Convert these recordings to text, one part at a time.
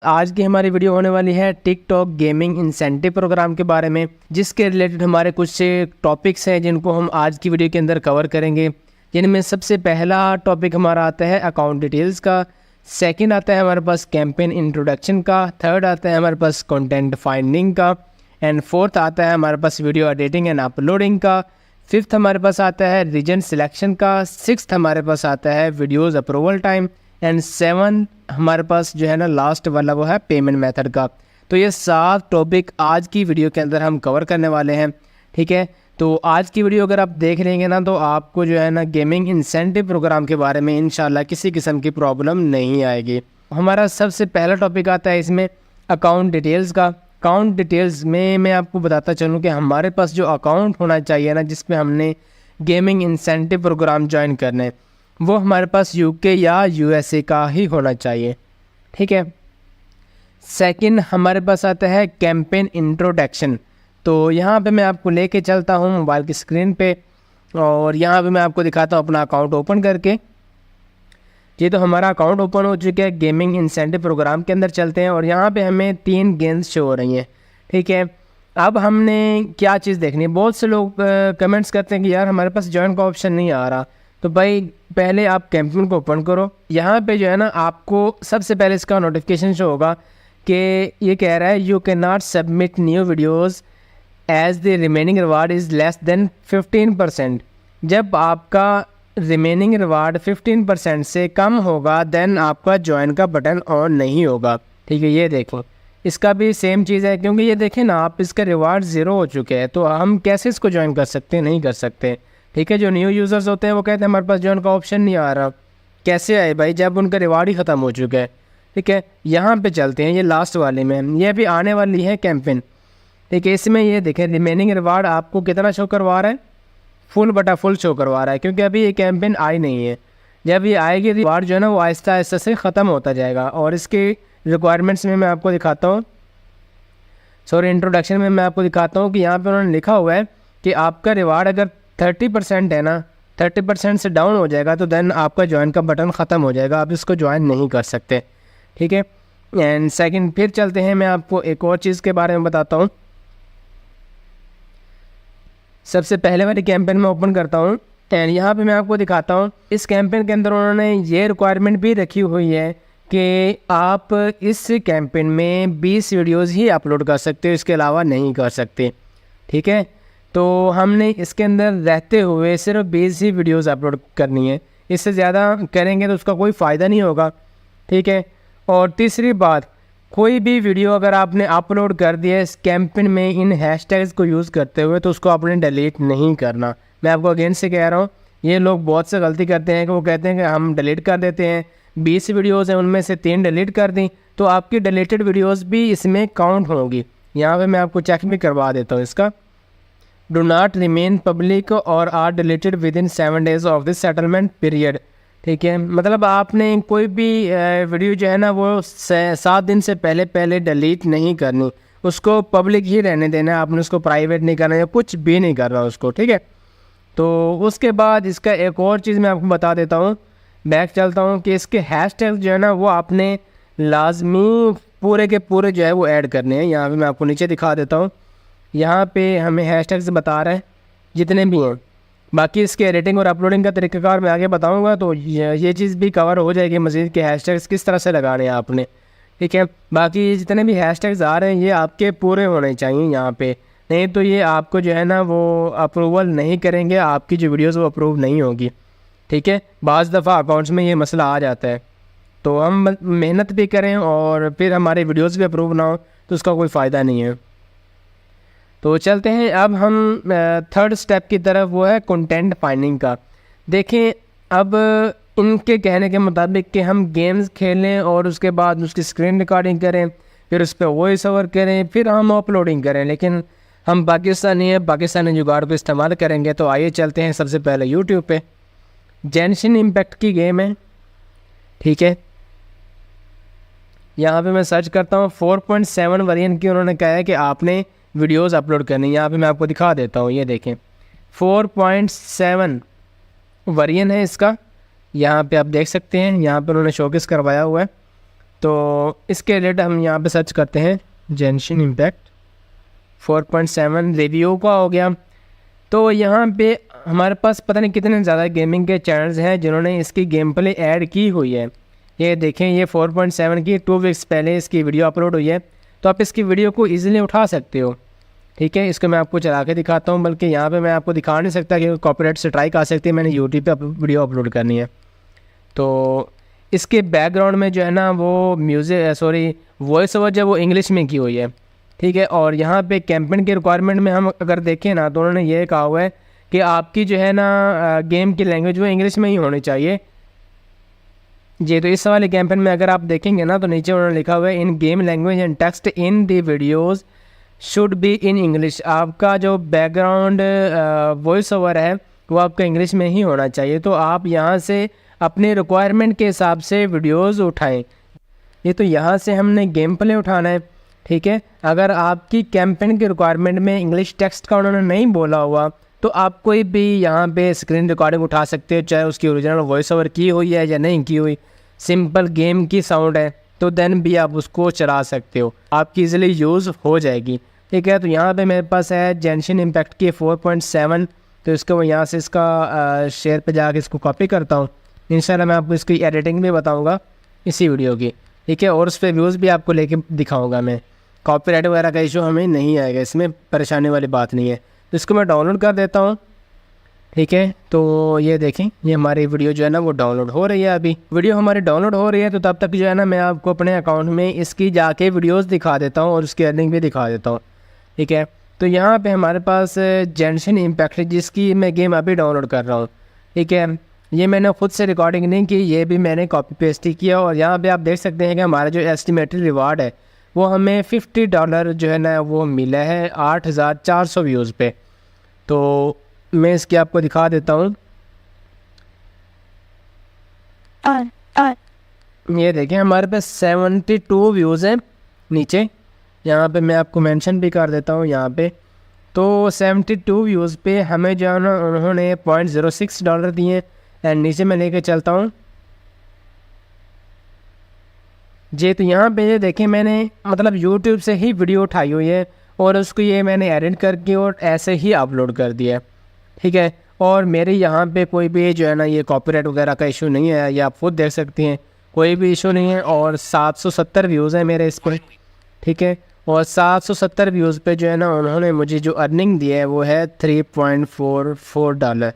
आज की हमारी वीडियो होने वाली है टिकटॉक गेमिंग इंसेंटिव प्रोग्राम के बारे में, जिसके रिलेटेड हमारे कुछ टॉपिक्स हैं जिनको हम आज की वीडियो के अंदर कवर करेंगे। जिनमें सबसे पहला टॉपिक हमारा आता है अकाउंट डिटेल्स का, सेकंड आता है हमारे पास कैंपेन इंट्रोडक्शन का, थर्ड आता है हमारे पास कंटेंट फाइंडिंग का, एंड फोर्थ आता है हमारे पास वीडियो एडिटिंग एंड अपलोडिंग का, फिफ्थ हमारे पास आता है रीजन सिलेक्शन का, सिक्स्थ हमारे पास आता है videos approval time, and seven हमारे पास जो है ना लास्ट वाला वो है पेमेंट मेथड का। तो ये 7 टॉपिक आज की वीडियो के अंदर हम कवर करने वाले हैं। ठीक है, तो आज की वीडियो अगर आप देख लेंगे ना तो आपको जो है ना गेमिंग इंसेंटिव प्रोग्राम के बारे में इंशाल्लाह किसी किस्म की प्रॉब्लम नहीं आएगी। हमारा सबसे पहला टॉपिक आता है इसमें अकाउंट डिटेल्स का। अकाउंट डिटेल्स में मैं आपको बताता चलूँ कि हमारे पास जो अकाउंट होना चाहिए ना जिसमें हमने गेमिंग इंसेंटिव प्रोग्राम ज्वाइन करना है वो हमारे पास यूके या यूएसए का ही होना चाहिए। ठीक है, सेकंड हमारे पास आता है कैंपेन इंट्रोडक्शन। तो यहाँ पे मैं आपको लेके चलता हूँ मोबाइल की स्क्रीन पे और यहाँ पे मैं आपको दिखाता हूँ अपना अकाउंट ओपन करके। ये तो हमारा अकाउंट ओपन हो चुका है। गेमिंग इंसेंटिव प्रोग्राम के अंदर चलते हैं और यहाँ पे हमें 3 गेम्स शो हो रही हैं। ठीक है, अब हमने क्या चीज़ देखनी है। बहुत से लोग कमेंट्स करते हैं कि यार हमारे पास जॉइन का ऑप्शन नहीं आ रहा। तो भाई पहले आप कैंपेन को ओपन करो। यहाँ पे जो है ना आपको सबसे पहले इसका नोटिफिकेशन शो होगा कि ये कह रहा है you can not submit new videos as the remaining reward is less than 15%। जब आपका रिमेनिंग रिवार्ड 15% से कम होगा देन आपका ज्वाइन का बटन ऑन नहीं होगा। ठीक है, ये देखो इसका भी सेम चीज़ है क्योंकि ये देखें ना आप इसका रिवार्ड 0 हो चुके हैं तो हम कैसे इसको ज्वाइन कर सकते हैं, नहीं कर सकते। ठीक है, जो न्यू यूज़र्स होते हैं वो कहते हैं हमारे पास ज्वाइन का ऑप्शन नहीं आ रहा। कैसे आए भाई जब उनका रिवार्ड ही ख़त्म हो चुका है। ठीक है, यहाँ पे चलते हैं ये लास्ट वाले में, ये भी आने वाली है कैंपेन। ठीक है, इसमें ये देखें रिमेनिंग रिवार्ड आपको कितना शो करवा रहा है, फुल शो करवा रहा है क्योंकि अभी ये कैंपेन आई नहीं है। जब ये आएगी रिवार्ड जो है ना वो आहिस्ता आहिस्ता से ख़त्म होता जाएगा। और इसके रिक्वायरमेंट्स में मैं आपको दिखाता हूँ, सॉरी इंट्रोडक्शन में मैं आपको दिखाता हूँ कि यहाँ पर उन्होंने लिखा हुआ है कि आपका रिवार्ड अगर 30% है ना, 30% से डाउन हो जाएगा तो देन आपका ज्वाइन का बटन ख़त्म हो जाएगा, आप इसको ज्वाइन नहीं कर सकते। ठीक है, एंड सेकंड फिर चलते हैं, मैं आपको एक और चीज़ के बारे में बताता हूँ। सबसे पहले वाली कैंपेन में ओपन करता हूँ एंड यहाँ पे मैं आपको दिखाता हूँ। इस कैंपेन के अंदर उन्होंने ये रिक्वायरमेंट भी रखी हुई है कि आप इस कैंपेन में 20 वीडियोज़ ही अपलोड कर सकते हो, इसके अलावा नहीं कर सकते। ठीक है, तो हमने इसके अंदर रहते हुए सिर्फ 20 ही वीडियोस अपलोड करनी है, इससे ज़्यादा करेंगे तो उसका कोई फ़ायदा नहीं होगा। ठीक है, और तीसरी बात, कोई भी वीडियो अगर आपने अपलोड कर दिया इस कैंपेन में इन हैशटैग्स को यूज़ करते हुए तो उसको आपने डिलीट नहीं करना। मैं आपको अगेन से कह रहा हूँ, ये लोग बहुत से गलती करते हैं कि वो कहते हैं कि हम डिलीट कर देते हैं, 20 वीडियोज़ हैं उनमें से 3 डिलीट कर दी तो आपकी डिलीटेड वीडियोज़ भी इसमें काउंट होंगी। यहाँ पर मैं आपको चेक भी करवा देता हूँ इसका। डू नॉट रिमेन पब्लिक और are deleted within 7 days of this settlement period. ठीक है, मतलब आपने कोई भी वीडियो जो है ना वो 7 दिन से पहले डिलीट नहीं करनी, उसको पब्लिक ही रहने देना है, आपने उसको प्राइवेट नहीं करना है, कुछ भी नहीं करना उसको। ठीक है, तो उसके बाद इसका एक और चीज़ मैं आपको बता देता हूँ, बैक चलता हूँ कि इसके हैशटैग जो है ना वो आपने लाजमी पूरे के पूरे जो है वो ऐड करने हैं। यहाँ पे मैं आपको नीचे दिखा देता हूँ, यहाँ पे हमें हैशटैग्स बता रहे हैं जितने भी हैं। बाकी इसके एडिटिंग और अपलोडिंग का तरीक़ाकार मैं आगे बताऊंगा तो ये चीज़ भी कवर हो जाएगी मज़ीद के हैशटैग्स किस तरह से लगाने हैं आपने। ठीक है, बाकी जितने भी हैशटैग्स आ रहे हैं ये आपके पूरे होने चाहिए यहाँ पे, नहीं तो ये आपको जो है ना वो अप्रूवल नहीं करेंगे, आपकी जो वीडियोस वो अप्रूव नहीं होगी। ठीक है, बाज़ दफ़ा अकाउंट्स में ये मसला आ जाता है, तो हम मेहनत भी करें और फिर हमारे वीडियोज़ भी अप्रूव ना हो तो उसका कोई फ़ायदा नहीं है। तो चलते हैं अब हम थर्ड स्टेप की तरफ, वो है कंटेंट फाइंडिंग का। देखें अब इनके कहने के मुताबिक कि हम गेम्स खेलें और उसके बाद उसकी स्क्रीन रिकॉर्डिंग करें, फिर उस पर वॉइस ओवर करें, फिर हम अपलोडिंग करें, लेकिन हम पाकिस्तानी हैं, पाकिस्तानी जुगाड़ को इस्तेमाल करेंगे। तो आइए चलते हैं सबसे पहले यूट्यूब पे। जेंशिन इम्पैक्ट की गेम है। ठीक है, यहाँ पे मैं सर्च करता हूँ 4.7 वर्जन की उन्होंने कहा है कि आपने वीडियोस अपलोड करनी। यहाँ पे मैं आपको दिखा देता हूँ, ये देखें 4.7 वर्जन है इसका। यहाँ पे आप देख सकते हैं, यहाँ पे उन्होंने शोकेस करवाया हुआ है तो इसके रिलेटेड हम यहाँ पे सर्च करते हैं जेंशिन इम्पैक्ट 4.7 रिव्यू का हो गया। तो यहाँ पे हमारे पास पता नहीं कितने ज़्यादा गेमिंग के चैनल्स हैं जिन्होंने इसकी गेम प्ले ऐड की हुई है। ये देखें, ये 4.7 की 2 वीक्स पहले इसकी वीडियो अपलोड हुई है। तो आप इसकी वीडियो को ईजिली उठा सकते हो। ठीक है, इसको मैं आपको चला के दिखाता हूँ, बल्कि यहाँ पे मैं आपको दिखा नहीं सकता कि कॉपीराइट स्ट्राइक आ सकती है, मैंने यूट्यूब पे वीडियो अपलोड करनी है। तो इसके बैकग्राउंड में जो है ना वो वॉइस ओवर जो वो इंग्लिश में की हुई है। ठीक है, और यहाँ पे कैंपेन के रिक्वायरमेंट में हम अगर देखें ना तो उन्होंने ये कहा हुआ है कि आपकी जो है ना गेम की लैंग्वेज वो इंग्लिश में ही होनी चाहिए जी। तो इस वाले कैंपेन में अगर आप देखेंगे ना तो नीचे उन्होंने लिखा हुआ है इन game language and text in the videos should be in English. आपका जो बैकग्राउंड वॉइस ओवर है वो आपका इंग्लिश में ही होना चाहिए। तो आप यहाँ से अपने रिक्वायरमेंट के हिसाब से वीडियोस उठाएं। ये तो यहाँ से हमने गेम प्ले उठाना है। ठीक है, अगर आपकी कैंपेन के रिक्वायरमेंट में इंग्लिश टेक्स्ट का उन्होंने नहीं बोला हुआ तो आप कोई भी यहाँ पे स्क्रीन रिकॉर्डिंग उठा सकते हो, चाहे उसकी ओरिजिनल वॉइस ओवर की हुई है या नहीं की हुई, सिंपल गेम की साउंड है तो देन भी आप उसको चला सकते हो, आपकी ईजिली यूज़ हो जाएगी। ठीक है, तो यहाँ पे मेरे पास है जेंशिन इम्पैक्ट की 4.7। तो इसको मैं यहाँ से इसका शेयर पे जाके इसको कॉपी करता हूँ। इंशाल्लाह मैं आपको इसकी एडिटिंग भी बताऊँगा इसी वीडियो की। ठीक है, और उस पर व्यूज़ भी आपको लेके दिखाऊँगा मैं। कॉपीराइट वगैरह का इशू हमें नहीं आएगा, इसमें परेशानी वाली बात नहीं है। तो इसको मैं डाउनलोड कर देता हूँ। ठीक है, तो ये देखें, ये हमारी वीडियो जो है ना वो डाउनलोड हो रही है। अभी वीडियो हमारी डाउनलोड हो रही है, तो तब तक जो है ना मैं आपको अपने अकाउंट में इसकी जाके वीडियोस दिखा देता हूँ और उसकी अर्निंग भी दिखा देता हूँ। ठीक है, तो यहाँ पे हमारे पास जेंशिन इम्पैक्ट जिसकी मैं गेम अभी डाउनलोड कर रहा हूँ। ठीक है, ये मैंने खुद से रिकॉर्डिंग नहीं की, ये भी मैंने कॉपी पेस्ट ही किया। और यहाँ पर आप देख सकते हैं कि हमारा जो एस्टिमेटेड रिवार्ड है वो हमें $50 जो है ना वो मिला है 8400 व्यूज़ पे। तो मैं इसकी आपको दिखा देता हूँ। ये देखें, हमारे पास 72 व्यूज़ हैं नीचे। यहाँ पे मैं आपको मेंशन भी कर देता हूँ यहाँ पे। तो 72 व्यूज़ पे हमें जो है ना उन्होंने $0.06 दिए। एंड नीचे मैं लेके चलता हूँ जी। तो यहाँ पे ये देखें, मैंने मतलब यूट्यूब से ही वीडियो उठाई हुई है और उसको ये मैंने एडिट करके और ऐसे ही अपलोड कर दिया है। ठीक है, और मेरे यहाँ पे कोई भी जो है ना ये कॉपीराइट वगैरह का इशू नहीं है, ये आप खुद देख सकती हैं, कोई भी इशू नहीं है। और 770 व्यूज़ हैं मेरे इस पर। ठीक है, और 770 व्यूज़ पे जो है ना उन्होंने मुझे जो अर्निंग दी है वो है $3.44।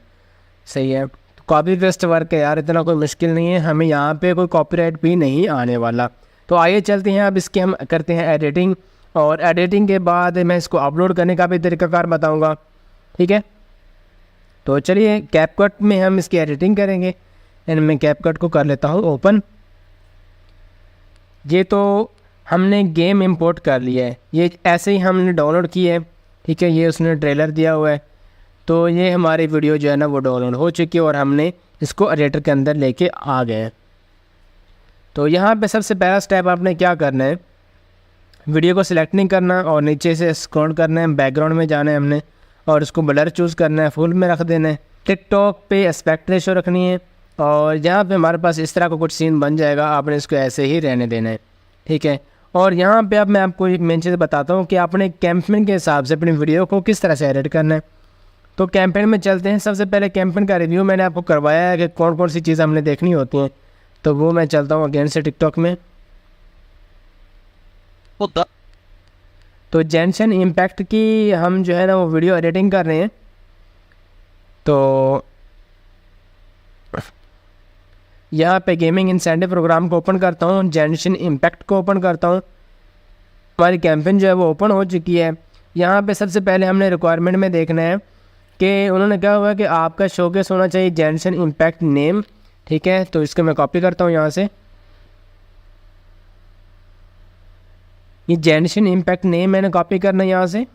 सही है, तो कॉपी पेस्ट वर्क है यार, इतना कोई मुश्किल नहीं है, हमें यहाँ पे कोई कॉपीराइट भी नहीं आने वाला। तो आइए चलते हैं, अब इसके हम करते हैं एडिटिंग, और एडिटिंग के बाद मैं इसको अपलोड करने का भी तरीकाकार बताऊँगा। ठीक है, तो चलिए कैपकट में हम इसकी एडिटिंग करेंगे। एंड मैं कैपकट को कर लेता हूँ ओपन। ये तो हमने गेम इंपोर्ट कर लिया है, ये ऐसे ही हमने डाउनलोड की है। ठीक है, ये उसने ट्रेलर दिया हुआ है। तो ये हमारी वीडियो जो है ना वो डाउनलोड हो चुकी है और हमने इसको एडिटर के अंदर लेके आ गए हैं। तो यहाँ पे सबसे पहला स्टेप आपने क्या करना है, वीडियो को सिलेक्ट नहीं करना और नीचे से स्क्रॉल करना है, बैकग्राउंड में जाना है हमने और उसको ब्लर चूज़ करना है, फुल में रख देना है। टिकटॉक पे एस्पेक्ट रेशो रखनी है और यहाँ पे हमारे पास इस तरह का कुछ सीन बन जाएगा, आपने इसको ऐसे ही रहने देना है। ठीक है, और यहाँ पे अब मैं आपको एक मेन चीज़ बताता हूँ कि आपने कैंपेन के हिसाब से अपनी वीडियो को किस तरह से एडिट करना है। तो कैंपेन में चलते हैं। सबसे पहले कैंपेन का रिव्यू मैंने आपको करवाया है कि कौन कौन सी चीज़ हमने देखनी होती हैं, तो वो मैं चलता हूँ अगेन से टिकटॉक में। तो जेंशिन इम्पैक्ट की हम जो है ना वो वीडियो एडिटिंग कर रहे हैं। तो यहाँ पे गेमिंग इंसेंटिव प्रोग्राम को ओपन करता हूँ, जेंशिन इम्पैक्ट को ओपन करता हूँ। हमारी कैंपेन जो है वो ओपन हो चुकी है। यहाँ पे सबसे पहले हमने रिक्वायरमेंट में देखना है कि उन्होंने क्या हुआ कि आपका शोकेस होना चाहिए जेंशिन इम्पैक्ट नेम। ठीक है, तो इसको मैं कॉपी करता हूँ यहाँ से। ये जेंशिन इम्पैक्ट नेम मैंने कॉपी करना है यहाँ से।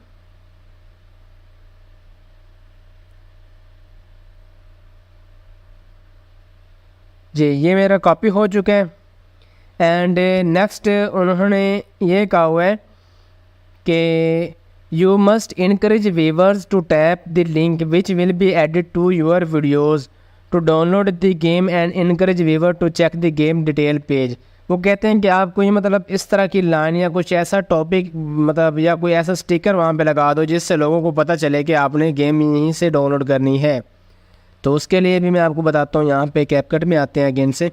जी, ये मेरा कॉपी हो चुका है। एंड नेक्स्ट उन्होंने ये कहा हुआ है कि you must encourage viewers to tap the link which will be added to your videos to download the game and encourage viewer to check the game detail page. वो कहते हैं कि आप कोई मतलब इस तरह की लाइन या कुछ ऐसा टॉपिक मतलब या कोई ऐसा स्टिकर वहाँ पे लगा दो जिससे लोगों को पता चले कि आपने गेम यहीं से डाउनलोड करनी है। तो उसके लिए भी मैं आपको बताता हूँ, यहाँ पे कैपकट में आते हैं अगेन से,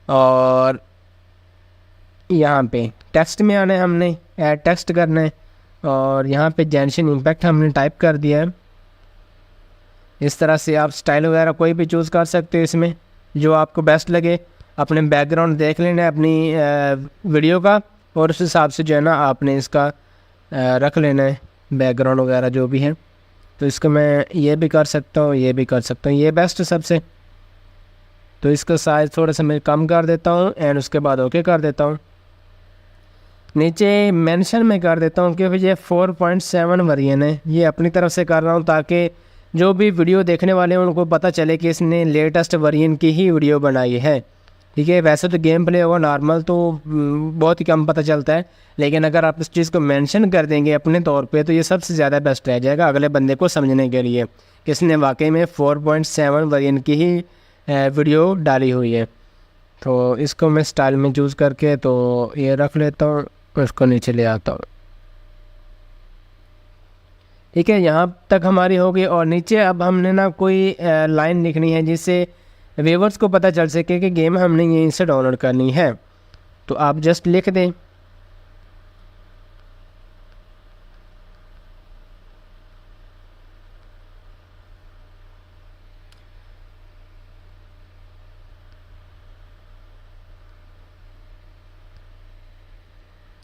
और यहाँ पे टेक्स्ट में आना है, हमने ऐड टेक्स्ट करना है, और यहाँ पे जेंशिन इम्पैक्ट हमने टाइप कर दिया है। इस तरह से आप स्टाइल वगैरह कोई भी चूज़ कर सकते हो इसमें, जो आपको बेस्ट लगे। अपने बैकग्राउंड देख लेना है अपनी वीडियो का, और उस हिसाब से जो है ना आपने इसका रख लेना है बैकग्राउंड वगैरह जो भी है। तो इसको मैं ये भी कर सकता हूँ, ये भी कर सकता हूँ, ये बेस्ट है सबसे। तो इसका साइज़ थोड़ा सा मैं कम कर देता हूँ एंड उसके बाद ओके कर देता हूँ। नीचे मेंशन में कर देता हूँ क्योंकि ये 4.7 वर्जन है, ये अपनी तरफ से कर रहा हूँ ताकि जो भी वीडियो देखने वाले हैं उनको पता चले कि इसने लेटेस्ट वर्जन की ही वीडियो बनाई है। ठीक है, वैसे तो गेम प्ले होगा नॉर्मल तो बहुत ही कम पता चलता है, लेकिन अगर आप इस चीज़ को मेंशन कर देंगे अपने तौर पे तो ये सबसे ज़्यादा बेस्ट रह जाएगा अगले बंदे को समझने के लिए कि इसने वाकई में 4.7 वर्जन की ही वीडियो डाली हुई है। तो इसको मैं स्टाइल में चूज़ करके तो ये रख लेता हूँ, उसको नीचे ले आता हूँ। ठीक है, यहाँ तक हमारी हो गई, और नीचे अब हमने ना कोई लाइन लिखनी है जिससे व्यूवर्स को पता चल सके कि गेम हमने यहीं से डाउनलोड करनी है। तो आप जस्ट लिख दें,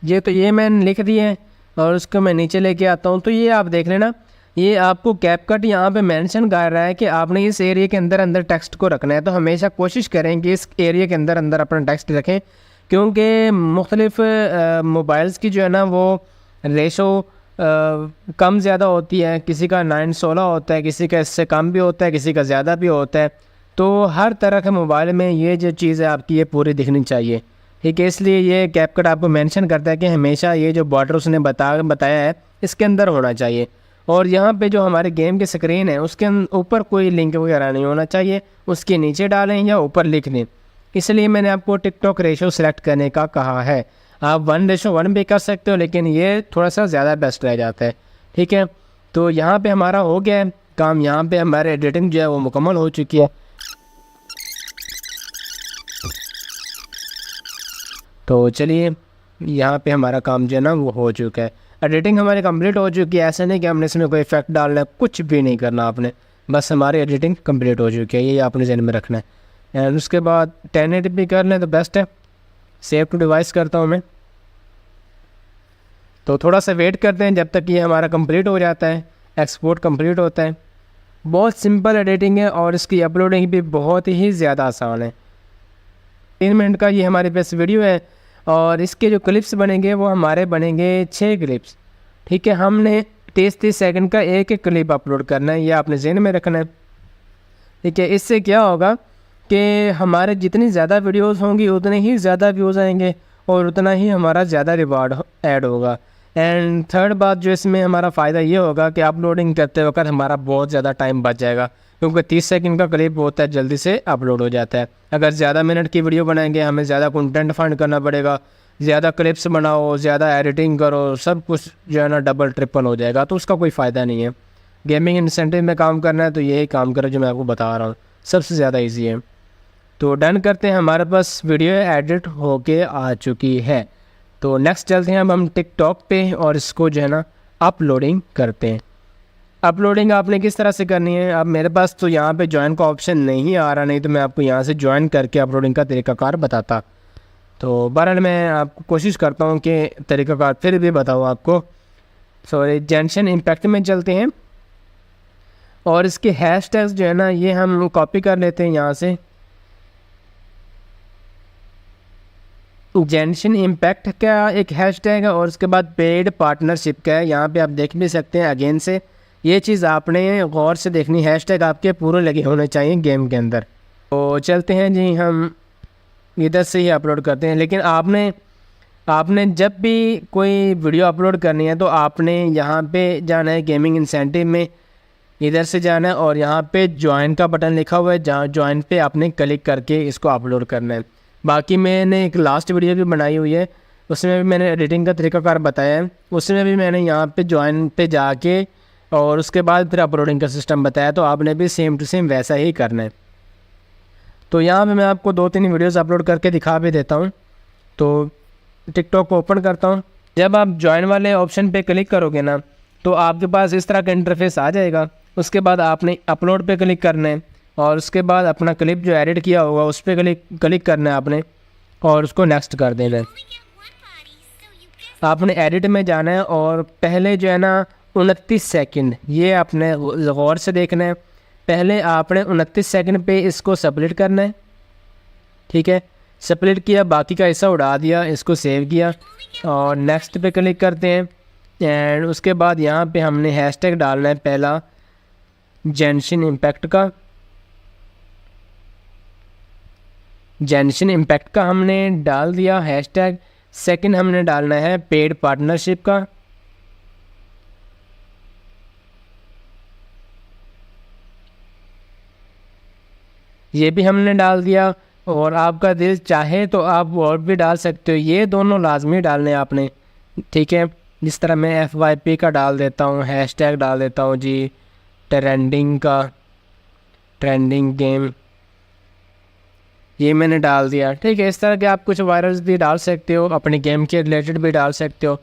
ये मैंने लिख दिया है और उसको मैं नीचे लेके आता हूँ। तो ये आप देख लेना, ये आपको कैपकट यहाँ पे मेंशन कर रहा है कि आपने इस एरिया के अंदर अंदर टेक्स्ट को रखना है। तो हमेशा कोशिश करें कि इस एरिया के अंदर अंदर अपना टेक्स्ट रखें, क्योंकि मुख्तलिफ मोबाइल्स की जो है ना वो रेशो कम ज़्यादा होती है। किसी का 9/16 होता है, किसी का इससे कम भी होता है, किसी का ज़्यादा भी होता है। तो हर तरह के मोबाइल में ये जो चीज़ है आपकी ये पूरी दिखनी चाहिए। ठीक है, इसलिए ये कैपकट आपको मेंशन करता है कि हमेशा ये जो बॉर्डर उसने बताया है इसके अंदर होना चाहिए। और यहाँ पे जो हमारे गेम की स्क्रीन है उसके ऊपर कोई लिंक वगैरह नहीं होना चाहिए, उसके नीचे डालें या ऊपर लिख दें। इसलिए मैंने आपको टिकटॉक रेशो सेलेक्ट करने का कहा है। आप 1:1 भी कर सकते हो, लेकिन ये थोड़ा सा ज़्यादा बेस्ट रह जाता है। ठीक है, तो यहाँ पे हमारा हो गया है काम, यहाँ पे हमारे एडिटिंग जो है वो मुकम्मल हो चुकी है। तो चलिए, यहाँ पे हमारा काम जो है ना वो हो चुका है, एडिटिंग हमारी कंप्लीट हो चुकी है। ऐसा नहीं कि हमने इसमें कोई इफेक्ट डालना है, कुछ भी नहीं करना आपने, बस हमारी एडिटिंग कंप्लीट हो चुकी है, ये आपने ज़हन में रखना है। एंड उसके बाद 1080p कर लें तो बेस्ट है। सेव टू डिवाइस करता हूँ मैं, तो थोड़ा सा वेट करते हैं जब तक ये हमारा कंप्लीट हो जाता है, एक्सपोर्ट कंप्लीट होता है। बहुत सिंपल एडिटिंग है और इसकी अपलोडिंग भी बहुत ही ज़्यादा आसान है। 3 मिनट का ये हमारे पास वीडियो है और इसके जो क्लिप्स बनेंगे वो हमारे बनेंगे 6 क्लिप्स। ठीक है, हमने 30-30 सेकंड का एक एक क्लिप अपलोड करना है, ये आपने ज़हन में रखना है। ठीक है, इससे क्या होगा कि हमारे जितनी ज़्यादा वीडियोस होंगी उतने ही ज़्यादा व्यूज़ आएंगे और उतना ही हमारा ज़्यादा रिवार्ड ऐड होगा। एंड थर्ड बात जो इसमें हमारा फ़ायदा ये होगा कि अपलोडिंग करते वक्त हमारा बहुत ज़्यादा टाइम बच जाएगा, क्योंकि 30 सेकंड का क्लिप होता है, जल्दी से अपलोड हो जाता है। अगर ज़्यादा मिनट की वीडियो बनाएंगे हमें ज़्यादा कंटेंट फाइंड करना पड़ेगा, ज़्यादा क्लिप्स बनाओ, ज़्यादा एडिटिंग करो, सब कुछ जो है ना डबल ट्रिपल हो जाएगा, तो उसका कोई फ़ायदा नहीं है। गेमिंग इंसेंटिव में काम करना है तो यही काम करो जो मैं आपको बता रहा हूँ, सबसे ज़्यादा ईजी है। तो डन करते हैं, हमारे पास वीडियो एडिट होके आ चुकी है। तो नेक्स्ट चलते हैं अब हम टिकटॉक पे और इसको जो है ना अपलोडिंग करते हैं। अपलोडिंग आपने किस तरह से करनी है, अब मेरे पास तो यहाँ पे ज्वाइन का ऑप्शन नहीं आ रहा, नहीं तो मैं आपको यहाँ से ज्वाइन करके अपलोडिंग का तरीकाकार बताता। तो बहरहाल मैं आपको कोशिश करता हूँ कि तरीकाकार फिर भी बताऊँ आपको। सॉरी, जेंशिन इम्पैक्ट में चलते हैं और इसके हैशटैग्स जो है ना ये हम कॉपी कर लेते हैं यहाँ से। जेंशिन इम्पैक्ट का एक हैशटैग है और उसके बाद पेड पार्टनरशिप का है, यहाँ पे आप देख भी सकते हैं। अगेन से ये चीज़ आपने गौर से देखनी, हैशटैग आपके पूरे लगे होने चाहिए गेम के अंदर। तो चलते हैं जी, हम इधर से ही अपलोड करते हैं। लेकिन आपने जब भी कोई वीडियो अपलोड करनी है तो आपने यहाँ पे जाना है गेमिंग इंसेंटिव में, इधर से जाना है और यहाँ पे ज्वाइन का बटन लिखा हुआ है, जहाँ ज्वाइन पे आपने क्लिक करके इसको अपलोड करना है। बाकी मैंने एक लास्ट वीडियो भी बनाई हुई है, उसमें भी मैंने एडिटिंग का तरीकाकार बताया है। उसमें भी मैंने यहाँ पे ज्वाइन पे जाके और उसके बाद फिर अपलोडिंग का सिस्टम बताया, तो आपने भी सेम टू सेम वैसा ही करना है। तो यहाँ पे मैं आपको 2-3 वीडियोज़ अपलोड करके दिखा भी देता हूँ। तो टिकटॉक को ओपन करता हूँ। जब आप ज्वाइन वाले ऑप्शन पे क्लिक करोगे ना, तो आपके पास इस तरह का इंटरफेस आ जाएगा। उसके बाद आपने अपलोड पे क्लिक करना है और उसके बाद अपना क्लिप जो एडिट किया होगा उस पर क्लिक करना है आपने और उसको नेक्स्ट कर देना है। आपने एडिट में जाना है और पहले जो है ना 29 सेकंड, ये आपने गौर से देखना है। पहले आपने 29 सेकंड पे इसको सबमिट करना है, ठीक है। सबमिट किया, बाकी का हिस्सा उड़ा दिया, इसको सेव किया और नेक्स्ट पे क्लिक करते हैं। एंड उसके बाद यहाँ पे हमने हैशटैग डालना है, पहला जेनशिन इम्पैक्ट का, जेनशिन इम्पैक्ट का हमने डाल दिया हैशटैग। सेकंड हमने डालना है पेड पार्टनरशिप का, ये भी हमने डाल दिया। और आपका दिल चाहे तो आप और भी डाल सकते हो, ये दोनों लाजमी डालने आपने, ठीक है। जिस तरह मैं FYP का डाल देता हूँ, हैशटैग डाल देता हूँ जी ट्रेंडिंग का, ट्रेंडिंग गेम, ये मैंने डाल दिया, ठीक है। इस तरह के आप कुछ वायरल्स भी डाल सकते हो, अपनी गेम के रिलेटेड भी डाल सकते हो।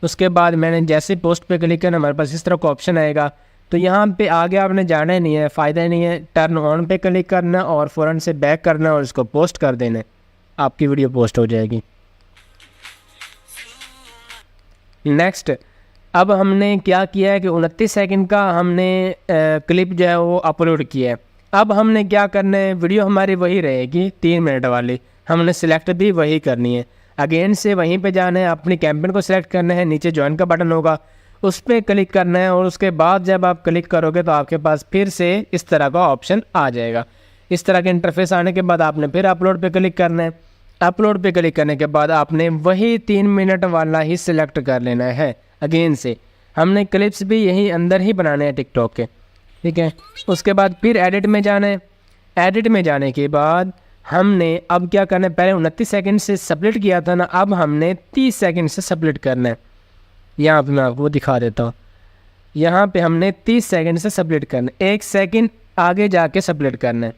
उसके बाद मैंने जैसे पोस्ट पे क्लिक करना, हमारे पास इस तरह का ऑप्शन आएगा। तो यहाँ पे आगे आपने जाना ही नहीं है, फ़ायदा नहीं है। टर्न ऑन पे क्लिक करना और फ़ौरन से बैक करना और इसको पोस्ट कर देना, आपकी वीडियो पोस्ट हो जाएगी। नेक्स्ट, अब हमने क्या किया है कि 29 सेकंड का हमने क्लिप जो है वो अपलोड किया है। अब हमने क्या करना है, वीडियो हमारी वही रहेगी 3 मिनट वाली, हमने सिलेक्ट भी वही करनी है। अगेन से वहीं पे जाना है, अपनी कैंपेन को सिलेक्ट करना है, नीचे ज्वाइन का बटन होगा उस पर क्लिक करना है और उसके बाद जब आप क्लिक करोगे तो आपके पास फिर से इस तरह का ऑप्शन आ जाएगा। इस तरह के इंटरफेस आने के बाद आपने फिर अपलोड पे क्लिक करना है। अपलोड पे क्लिक करने के बाद आपने वही 3 मिनट वाला ही सिलेक्ट कर लेना है। अगेन से हमने क्लिप्स भी यही अंदर ही बनाने हैं टिकटॉक के, ठीक है। उसके बाद फिर एडिट में जाना है। एडिट में जाने के बाद हमने अब क्या करना है, पहले 29 सेकंड से सबमिट किया था ना, अब हमने 30 सेकंड से सबमिट करना है। यहाँ पे मैं आपको दिखा देता हूँ, यहाँ पे हमने 30 सेकंड से सबमिट करना है, 1 सेकंड आगे जाके सबमिट करना है।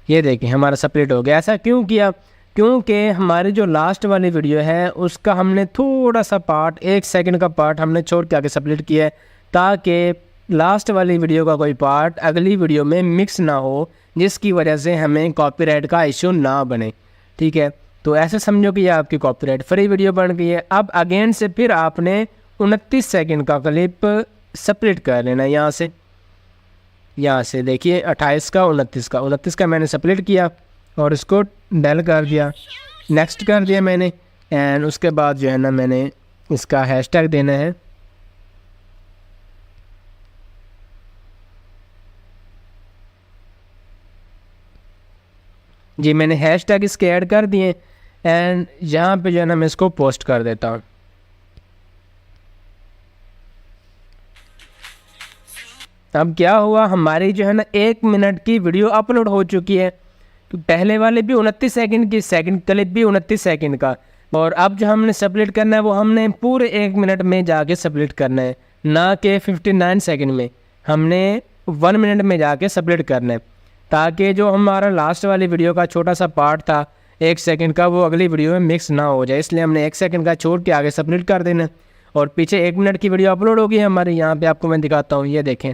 ये देखिए हमारा सबमिट हो गया। ऐसा क्यों किया, क्योंकि हमारी जो लास्ट वाली वीडियो है उसका हमने थोड़ा सा पार्ट, 1 सेकंड का पार्ट हमने छोड़ के आगे सबमिट किया है, ताकि लास्ट वाली वीडियो का कोई पार्ट अगली वीडियो में मिक्स ना हो, जिसकी वजह से हमें कॉपीराइट का इशू ना बने, ठीक है। तो ऐसे समझो कि ये आपकी कॉपीराइट फ्री वीडियो बन गई है। अब अगेन से फिर आपने 29 सेकंड का क्लिप सबमिट कर लेना है। यहाँ से देखिए 28 का 29 का मैंने सबमिट किया और इसको डल कर दिया, नेक्स्ट कर दिया मैंने। एंड उसके बाद जो है ना मैंने इसका हैशटैग देना है, जी मैंने हैशटैग इसके ऐड कर दिए। एंड यहाँ पे जो है ना मैं इसको पोस्ट कर देता हूँ। अब क्या हुआ, हमारी जो है ना 1 मिनट की वीडियो अपलोड हो चुकी है। तो पहले वाले भी 29 सेकंड की, सेकंड क्लिप भी 29 सेकंड का, और अब जो हमने सबमिट करना है वो हमने पूरे 1 मिनट में जाके सबमिट करना है, ना कि 59 सेकंड में। हमने 1 मिनट में जाके सबमिट करना है, ताकि जो हमारा लास्ट वाली वीडियो का छोटा सा पार्ट था 1 सेकंड का, वो अगली वीडियो में मिक्स ना हो जाए। इसलिए हमने 1 सेकंड का छोड़ के आगे सबमिट कर देना और पीछे 1 मिनट की वीडियो अपलोड होगी हमारे। यहाँ पे आपको मैं दिखाता हूँ, ये देखें,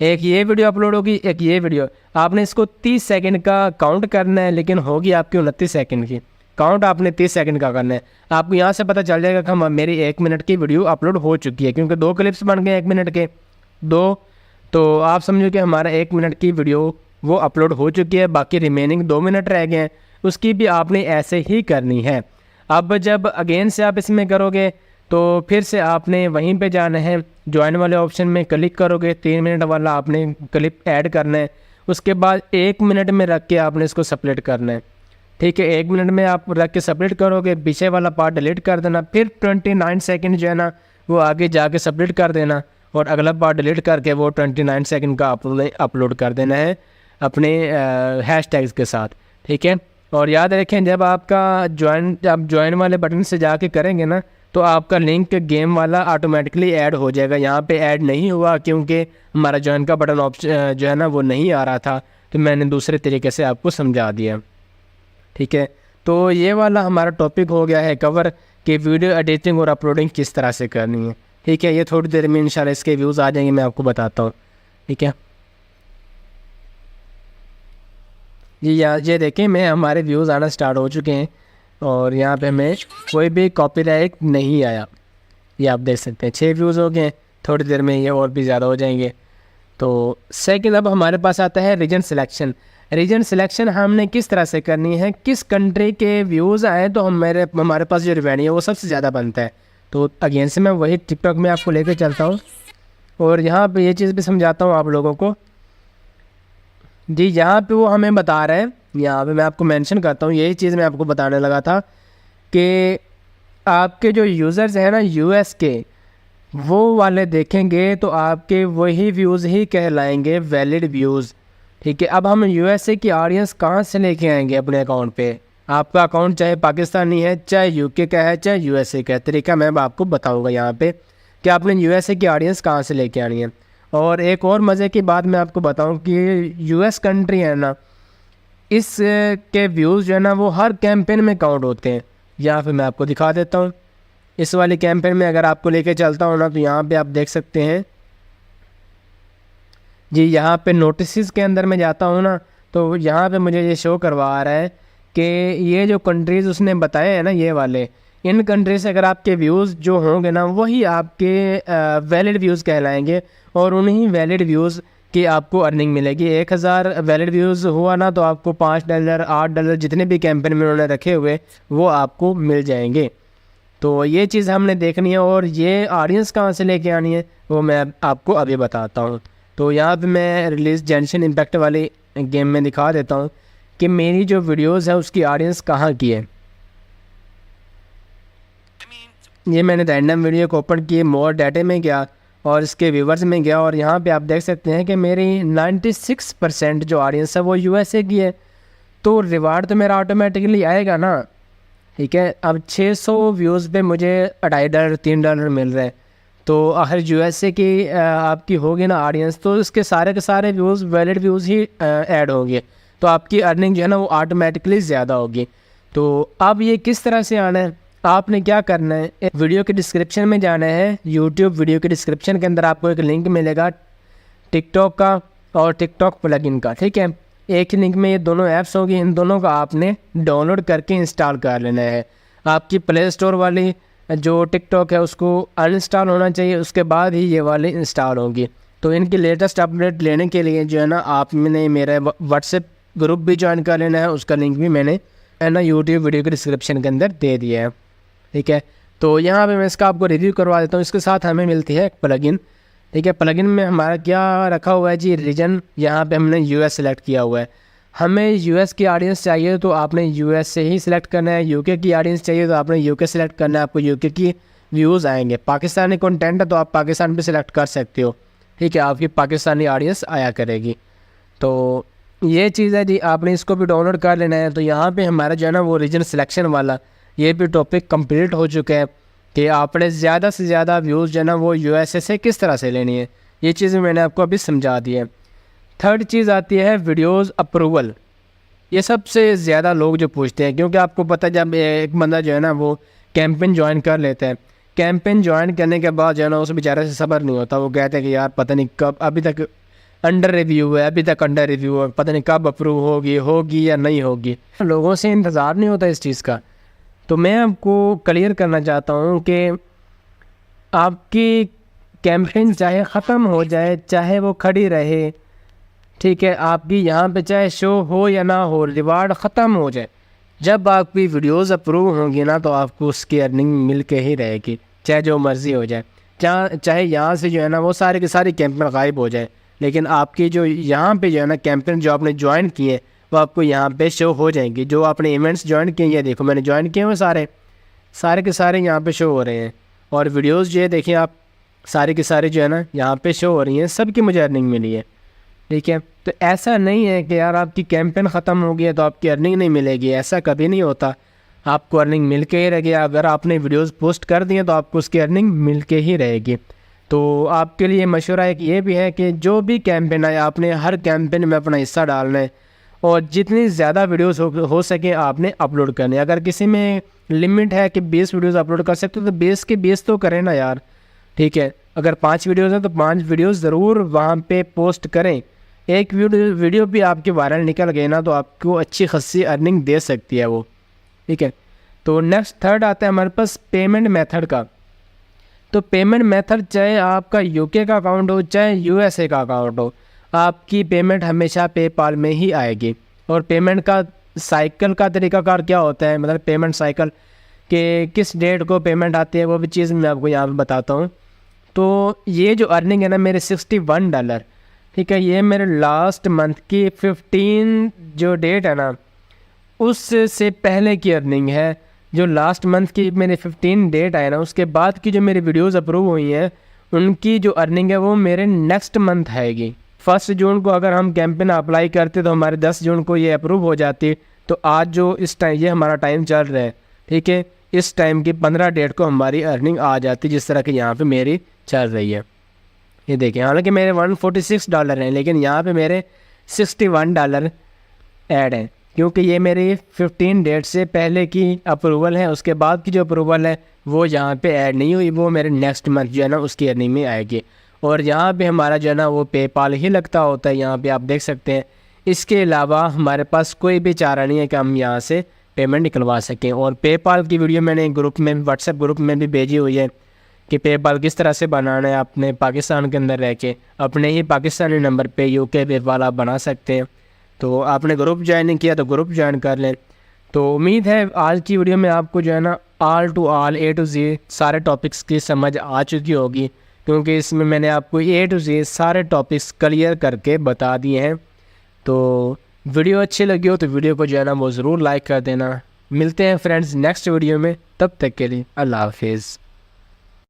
एक ये वीडियो अपलोड होगी, एक ये वीडियो। आपने इसको 30 सेकंड का काउंट करना है, लेकिन होगी आपकी 29 सेकंड की। काउंट आपने 30 सेकंड का करना है। आपको यहाँ से पता चल जाएगा कि हम मेरी 1 मिनट की वीडियो अपलोड हो चुकी है, क्योंकि 2 क्लिप्स बन गए 1 मिनट के 2। तो आप समझो कि हमारा 1 मिनट की वीडियो वो अपलोड हो चुकी है, बाकी रिमेनिंग 2 मिनट रह गए हैं, उसकी भी आपने ऐसे ही करनी है। अब जब अगेन से आप इसमें करोगे तो फिर से आपने वहीं पे जाना है, ज्वाइन वाले ऑप्शन में क्लिक करोगे, 3 मिनट वाला आपने क्लिप ऐड करना है। उसके बाद 1 मिनट में रख के आपने इसको सबमिट करना है, ठीक है। 1 मिनट में आप रख के सबमिट करोगे, पीछे वाला पार्ट डिलीट कर देना, फिर 29 सेकंड जो है ना वो आगे जाके सबमिट कर देना, और अगला पार्ट डिलीट करके वो 29 सेकंड का अपलोड कर देना है अपने हैशटैग्स के साथ, ठीक है। और याद रखें जब आपका ज्वाइन वाले बटन से जाके करेंगे ना तो आपका लिंक गेम वाला ऑटोमेटिकली ऐड हो जाएगा। यहाँ पे ऐड नहीं हुआ क्योंकि हमारा ज्वाइन का बटन ऑप्शन जो है ना वो नहीं आ रहा था, तो मैंने दूसरे तरीके से आपको समझा दिया। ठीक है, तो ये वाला हमारा टॉपिक हो गया है कवर कि वीडियो एडिटिंग और अपलोडिंग किस तरह से करनी है। ठीक है, ये थोड़ी देर में इंशाल्लाह इसके व्यूज़ आ जाएंगे, मैं आपको बताता हूँ। ठीक है जी, ये देखें मैं हमारे व्यूज़ आना स्टार्ट हो चुके हैं और यहाँ पे हमें कोई भी कॉपीराइट नहीं आया। ये आप देख सकते हैं 6 व्यूज़ हो गए, थोड़ी देर में ये और भी ज़्यादा हो जाएंगे। तो सेकंड अब हमारे पास आता है रीजन सिलेक्शन। रीजन सिलेक्शन हमने किस तरह से करनी है, किस कंट्री के व्यूज़ आए तो हमारे पास जो रिवेन्यू है वो सबसे ज़्यादा बनता है। तो अगेन से मैं वही टिकटॉक में आपको लेकर चलता हूँ और यहाँ पे ये चीज़ भी समझाता हूँ आप लोगों को। जी यहाँ पे वो हमें बता रहे हैं, यहाँ पे मैं आपको मेंशन करता हूँ, यही चीज़ मैं आपको बताने लगा था कि आपके जो यूज़र्स हैं ना यूएस के, वो वाले देखेंगे तो आपके वही व्यूज़ ही कहलाएंगे वैलिड व्यूज़। ठीक है, अब हम यूएसए की ऑडियंस कहाँ से लेके आएंगे अपने अकाउंट पे? आपका अकाउंट चाहे पाकिस्तानी है, चाहे यूके का है, चाहे यूएसए का है, तरीका मैं आपको बताऊँगा यहाँ पे कि आपने यूएसए की ऑडियंस कहाँ से लेके आनी है। और एक और मज़े की बात मैं आपको बताऊं कि यूएस कंट्री है ना, इस के व्यूज़ जो है ना वो हर कैंपेन में काउंट होते हैं। यहाँ पे मैं आपको दिखा देता हूँ, इस वाली कैंपेन में अगर आपको लेके चलता हूँ ना तो यहाँ पे आप देख सकते हैं जी, यहाँ पे नोटिस के अंदर मैं जाता हूँ ना तो यहाँ पे मुझे ये शो करवा रहा है कि ये जो कंट्रीज़ उसने बताए हैं ना ये वाले, इन कंट्री से अगर आपके व्यूज़ जो होंगे ना वही आपके वैलिड व्यूज़ कहलाएंगे और उन्हीं वैलिड व्यूज़ की आपको अर्निंग मिलेगी। 1000 वैलिड व्यूज़ हुआ ना तो आपको $5 $8 जितने भी कैंपेन में उन्होंने रखे हुए वो आपको मिल जाएंगे। तो ये चीज़ हमने देखनी है और ये ऑडियंस कहाँ से लेके आनी है वो मैं आपको अभी बताता हूँ। तो यहाँ पे मैं रिलीज़ जेंशन इम्पैक्ट वाली गेम में दिखा देता हूँ कि मेरी जो वीडियोज़ है उसकी ऑडियंस कहाँ की है। ये मैंने रैंडम वीडियो को ओपन किए, मोर डाटे में गया और इसके व्यूवर्स में गया और यहाँ पे आप देख सकते हैं कि मेरी 96% जो ऑडियंस है वो यूएसए की है। तो रिवार्ड तो मेरा ऑटोमेटिकली आएगा ना। ठीक है, अब 600 व्यूज़ पे मुझे $2.5 $3 मिल रहे हैं। तो अगर यूएसए की आपकी होगी ना ऑडियंस तो इसके सारे के सारे व्यूज़ वैलिड व्यूज़ ही ऐड होंगे, तो आपकी अर्निंग जो है ना वो ऑटोमेटिकली ज़्यादा होगी। तो अब ये किस तरह से आना है, आपने क्या करना है, वीडियो के डिस्क्रिप्शन में जाना है। यूट्यूब वीडियो के डिस्क्रिप्शन के अंदर आपको एक लिंक मिलेगा टिकटॉक का और टिकटॉक प्लगइन का। ठीक है, एक ही लिंक में ये दोनों ऐप्स होंगी, इन दोनों का आपने डाउनलोड करके इंस्टॉल कर लेना है। आपकी प्ले स्टोर वाली जो टिकटॉक है उसको अनइंस्टॉल होना चाहिए, उसके बाद ही ये वाली इंस्टॉल होगी। तो इनकी लेटेस्ट अपडेट लेने के लिए जो है ना आपने मेरा व्हाट्सएप ग्रुप भी ज्वाइन कर लेना है, उसका लिंक भी मैंने है ना यूट्यूब वीडियो के डिस्क्रिप्शन के अंदर दे दिया है। ठीक है, तो यहाँ पे मैं इसका आपको रिव्यू करवा देता हूँ। इसके साथ हमें मिलती है एक प्लगइन। ठीक है, प्लगइन में हमारा क्या रखा हुआ है जी, रीजन। यहाँ पे हमने यूएस सेलेक्ट किया हुआ है। हमें यूएस की ऑडियंस चाहिए तो आपने यूएस से ही सिलेक्ट करना है। यूके की ऑडियंस चाहिए तो आपने यूके सेलेक्ट करना है, आपको यूके की व्यूज़ आएंगे। पाकिस्तानी कंटेंट है तो आप पाकिस्तान भी सिलेक्ट कर सकते हो। ठीक है, आपकी पाकिस्तानी ऑडियंस आया करेगी। तो ये चीज़ है जी, आपने इसको भी डाउनलोड कर लेना है। तो यहाँ पे हमारा जो है ना वो रीजन सिलेक्शन वाला ये भी टॉपिक कंप्लीट हो चुका है कि आपने ज़्यादा से ज़्यादा व्यूज़ जो है ना वो यूएसए से किस तरह से लेनी है। ये चीज़ मैंने आपको अभी समझा दी है। थर्ड चीज़ आती है वीडियोज़ अप्रूवल। ये सबसे ज़्यादा लोग जो पूछते हैं, क्योंकि आपको पता है जब एक बंदा जो है ना वो कैंपेन ज्वाइन कर लेता है, कैंपेन ज्वाइन करने के बाद जो है ना उस बेचारे से सब्र नहीं होता। वो कहते हैं कि यार पता नहीं कब, अभी तक अंडर रिव्यू है, अभी तक अंडर रिव्यू है, पता नहीं कब अप्रूव होगी या नहीं होगी। लोगों से इंतज़ार नहीं होता इस चीज़ का। तो मैं आपको क्लियर करना चाहता हूँ कि आपकी कैंपेन चाहे ख़त्म हो जाए, चाहे वो खड़ी रहे, ठीक है, आपकी यहाँ पे चाहे शो हो या ना हो, रिवार्ड ख़त्म हो जाए, जब आपकी वीडियोस अप्रूव होंगी ना तो आपको उसकी अर्निंग मिल के ही रहेगी, चाहे जो मर्ज़ी हो जाए। चाहे यहाँ से जो है ना वो सारे के सारे कैंपेन गायब हो जाए, लेकिन आपकी जो यहाँ पे जो है ना कैंपेन जो आपने ज्वाइन किए वो आपको यहाँ पे शो हो जाएंगी। जो आपने इवेंट्स ज्वाइन किए हैं, देखो मैंने ज्वाइन किए हुए सारे के सारे यहाँ पे शो हो रहे हैं। और वीडियोस जो है देखिए आप, सारे के सारे जो है ना यहाँ पे शो हो रही हैं, सबकी मुझे अर्निंग मिली है। ठीक है। तो ऐसा नहीं है कि यार आपकी कैंपेन ख़त्म हो गई है तो आपकी अर्निंग नहीं मिलेगी, ऐसा कभी नहीं होता। आपको अर्निंग मिल के ही रहेगी। अगर आपने वीडियोस पोस्ट कर दिए तो आपको उसकी अर्निंग मिल के ही रहेगी। तो आपके लिए मशवरा एक ये भी है कि जो भी कैंपेन आए आपने हर कैंपेन में अपना हिस्सा डालना है और जितनी ज़्यादा वीडियोस हो सके आपने अपलोड करने। अगर किसी में लिमिट है कि 20 वीडियोस अपलोड कर सकते हो तो 20 के 20 तो करें ना यार, ठीक है। अगर 5 वीडियोस हैं तो 5 वीडियोस ज़रूर वहाँ पे पोस्ट करें। एक वीडियो भी आपके वायरल निकल गए ना तो आपको अच्छी खासी अर्निंग दे सकती है वो, ठीक है। तो नेक्स्ट थर्ड आता है हमारे पास पेमेंट मेथड का। तो पेमेंट मेथड चाहे आपका यूके का अकाउंट हो चाहे यूएसए का अकाउंट हो, आपकी पेमेंट हमेशा पेपाल में ही आएगी। और पेमेंट का साइकिल का तरीकाकार क्या होता है, मतलब पेमेंट साइकिल कि किस डेट को पेमेंट आती है वो भी चीज़ मैं आपको यहाँ पे बताता हूँ। तो ये जो अर्निंग है ना मेरे $61, ठीक है, ये मेरे लास्ट मंथ की 15 जो डेट है ना उससे पहले की अर्निंग है। जो लास्ट मंथ की मेरे 15 डेट आए ना उसके बाद की जो मेरी वीडियोस अप्रूव हुई हैं उनकी जो अर्निंग है वो मेरे नेक्स्ट मंथ आएगी। 1 जून को अगर हम कैंपेन अप्लाई करते तो हमारे 10 जून को ये अप्रूव हो जाती। तो आज जो इस टाइम ये हमारा टाइम चल रहा है, ठीक है, इस टाइम की 15 डेट को हमारी अर्निंग आ जाती जिस तरह की यहाँ पे मेरी चल रही है। ये देखिए, हालांकि मेरे $146 हैं लेकिन यहाँ पे मेरे $61 ऐड हैं क्योंकि ये मेरी 15 डेट से पहले की अप्रूवल है। उसके बाद की जो अप्रूवल है वो यहाँ पे ऐड नहीं हुई, वो मेरे नेक्स्ट मंथ जो है ना उसकी अर्निंग में आएगी। और यहाँ पे हमारा जो है ना वो पेपाल ही लगता होता है, यहाँ पे आप देख सकते हैं। इसके अलावा हमारे पास कोई भी चारा नहीं है कि हम यहाँ से पेमेंट निकलवा सकें। और पेपाल की वीडियो मैंने ग्रुप में व्हाट्सएप ग्रुप में भी भेजी हुई है कि पेपाल किस तरह से बनाना है। अपने पाकिस्तान के अंदर रह के अपने ही पाकिस्तानी नंबर पे यूके पेपाल आप बना सकते हैं। तो आपने ग्रुप ज्वाइन नहीं किया तो ग्रुप ज्वाइन कर लें। तो उम्मीद है आज की वीडियो में आपको जो है ना all to all A to Z सारे टॉपिक्स की समझ आ चुकी होगी, क्योंकि इसमें मैंने आपको A to Z सारे टॉपिक्स क्लियर करके बता दिए हैं। तो वीडियो अच्छी लगी हो तो वीडियो को जो है ना वो ज़रूर लाइक कर देना। मिलते हैं फ्रेंड्स नेक्स्ट वीडियो में, तब तक के लिए अल्लाह हाफिज़।